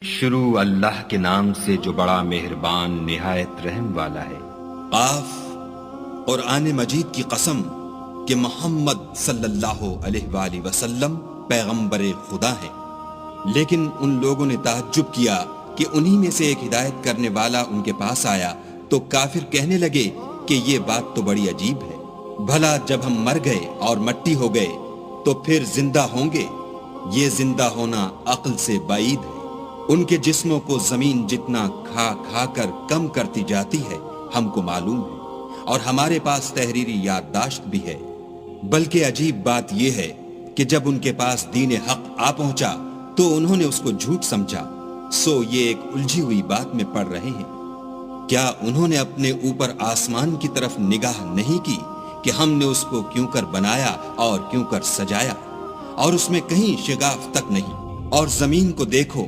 شروع اللہ کے نام سے جو بڑا مہربان نہایت رحم والا ہے۔ قاف، قرآن مجید کی قسم کہ محمد صلی اللہ علیہ وآلہ وسلم پیغمبر خدا ہیں۔ لیکن ان لوگوں نے تعجب کیا کہ انہی میں سے ایک ہدایت کرنے والا ان کے پاس آیا تو کافر کہنے لگے کہ یہ بات تو بڑی عجیب ہے، بھلا جب ہم مر گئے اور مٹی ہو گئے تو پھر زندہ ہوں گے؟ یہ زندہ ہونا عقل سے بعید ہے۔ ان کے جسموں کو زمین جتنا کھا کھا کر کم کرتی جاتی ہے ہم کو معلوم ہے، اور ہمارے پاس تحریری یادداشت بھی ہے۔ بلکہ عجیب بات یہ ہے کہ جب ان کے پاس دین حق آ پہنچا تو انہوں نے اس کو جھوٹ سمجھا، سو یہ ایک الجھی ہوئی بات میں پڑ رہے ہیں۔ کیا انہوں نے اپنے اوپر آسمان کی طرف نگاہ نہیں کی کہ ہم نے اس کو کیوں کر بنایا اور کیوں کر سجایا، اور اس میں کہیں شگاف تک نہیں، اور زمین کو دیکھو